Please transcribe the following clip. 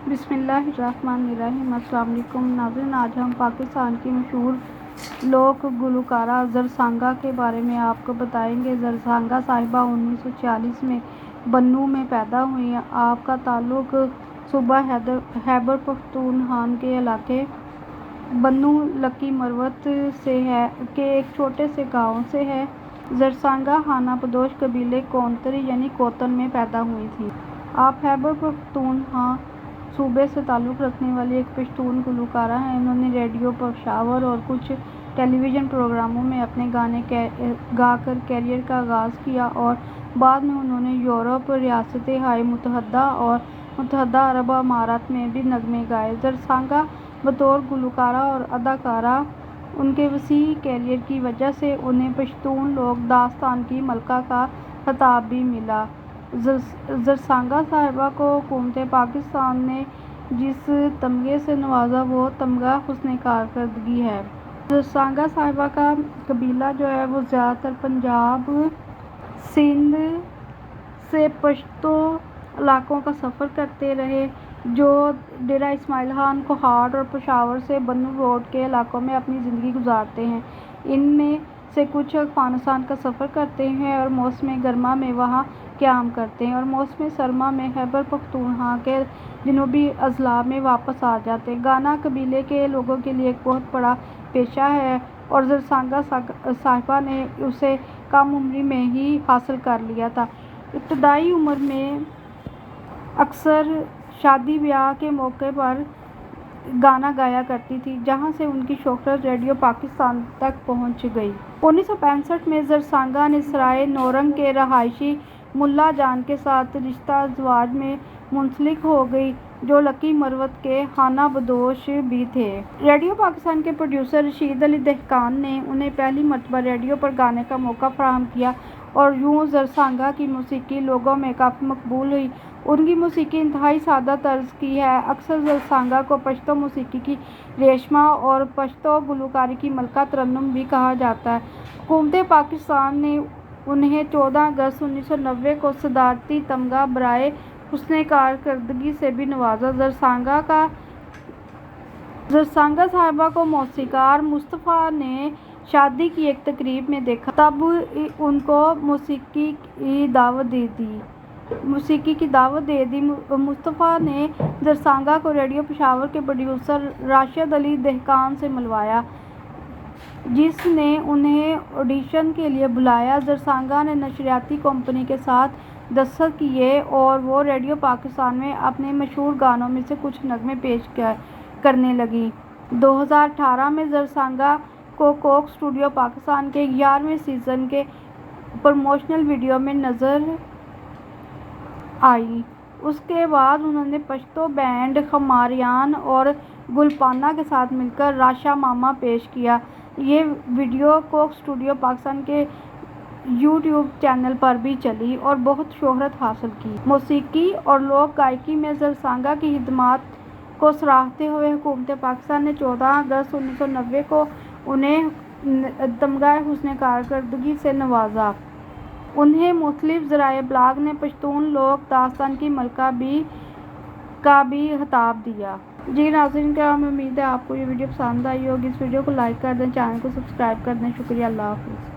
बिस्मिल्लाहिर्रहमानिर्रहीम। अस्सलाम वालेकुम नाज़रीन, आज हम पाकिस्तान की मशहूर लोक गुलकारा ज़रसांगा के बारे में आपको बताएंगे। ज़रसांगा साहिबा 1946 में बन्नू में पैदा हुई। आपका ताल्लुक़ सूबा खैबर पख्तूनख्वा के इलाके बन्नू लकी मरवत से है के एक छोटे से गाँव से है। ज़रसांगा खाना बदोश कबीले कोंतरी यानी कोतन में पैदा हुई थी। आप खैबर पख्तूनख्वा सूबे से ताल्लुक़ रखने वाली एक पश्तून गुलकारा हैं। उन्होंने रेडियो पेशावर और कुछ टेलीविज़न प्रोग्रामों में अपने गाने गाकर कैरियर का आगाज़ किया और बाद में उन्होंने यूरोप, रियासत-ए मुत्तहदा और मुत्तहदा अरब अमारात में भी नगमे गाए। ज़रसांगा बतौर गुलकारा और अदाकारा उनके वसीह कैरियर की वजह से उन्हें पश्तून लोक दास्तान की मलका का खिताब भी मिला। ज़रसांगा साहिबा को हुकूमत पाकिस्तान ने जिस तमगे से नवाजा वो तमगा हुस्न कारकर्दगी है। ज़रसांगा साहिबा का कबीला जो है वो ज़्यादातर पंजाब, सिंध से पश्तो इलाकों का सफ़र करते रहे, जो डेरा इस्माइल खान, कोहाट और पेशावर से बन्नू रोड के इलाकों में अपनी ज़िंदगी गुजारते हैं। इनमें से कुछ अफ़गानिस्तान का सफ़र करते हैं और मौसम गर्मा में वहाँ क़याम करते हैं और मौसम सरमा में खैबर पख्तूनख्वा के जनूबी अज़ला में वापस आ जाते हैं। गाना कबीले के लोगों के लिए एक बहुत बड़ा पेशा है और ज़रसांगा साहिबा ने उसे कम उम्र में ही हासिल कर लिया था। इब्तदाई उम्र में अक्सर शादी ब्याह के मौके पर गाना गाया करती थी, जहां से उनकी शोहरत रेडियो पाकिस्तान तक पहुंच गई। 1965 में ज़रसांगा ने सराय नौरंग के रहायशी मुल्ला जान के साथ रिश्ता ज़वाज में मुंसलिक हो गई, जो लकी मरवत के खाना बदोश भी थे। रेडियो पाकिस्तान के प्रोड्यूसर रशीद अली दहकान ने उन्हें पहली मर्तबा रेडियो पर गाने का मौका फराहम किया और यूं ज़रसांगा की मौसीकी लोगों में काफ़ी मकबूल हुई। उनकी मौसीकी इंतहाई सादा तर्ज की है। अक्सर ज़रसांगा को पश्तो मौसीकी की रेशमा और पश्तो गुलकारी की मलका तरन्नुम भी कहा जाता है। हुकूमत पाकिस्तान ने उन्हें 14 अगस्त 1990 को सदारती तमगा बराए हुस्न कारकर्दगी से भी नवाजा। ज़रसांगा साहिबा को मौसीकार मुस्तफ़ा ने शादी की एक तकरीब में देखा, तब उनको मौसीकी की दावत दे दी। मुस्तफ़ा ने ज़रसांगा को रेडियो पेशावर के प्रोड्यूसर राशिद अली दहकान से मिलवाया, जिसने उन्हें ऑडिशन के लिए बुलाया। ज़रसांगा ने नशरियाती कंपनी के साथ दस्तखत किए और वो रेडियो पाकिस्तान में अपने मशहूर गानों में से कुछ नगमे पेश करने लगी। 2018 में ज़रसांगा को कोक स्टूडियो पाकिस्तान के 11वें सीज़न के प्रमोशनल वीडियो में नज़र आई। उसके बाद उन्होंने पश्तो बैंड खमारियान और गुलपाना के साथ मिलकर राशा मामा पेश किया। ये वीडियो कोक स्टूडियो पाकिस्तान के यूट्यूब चैनल पर भी चली और बहुत शोहरत हासिल की। मौसीकी और लोक गायकी में ज़रसांगा की खिदमात को सराहते हुए हुकूमत पाकिस्तान ने 14 अगस्त 1990 को उन्हें तमगा हुस्न कारकर्दगी से नवाजा। उन्हें मुख्तलिफ ज़राए इब्लाग ने पश्तून लोक दास्तान की मलका का भी खिताब दिया। जी नाज़रीन किराम, उम्मीद है आपको ये वीडियो पसंद आई होगी। इस वीडियो को लाइक कर दें, चैनल को सब्सक्राइब कर दें। शुक्रिया, अल्लाह हाफ़िज़।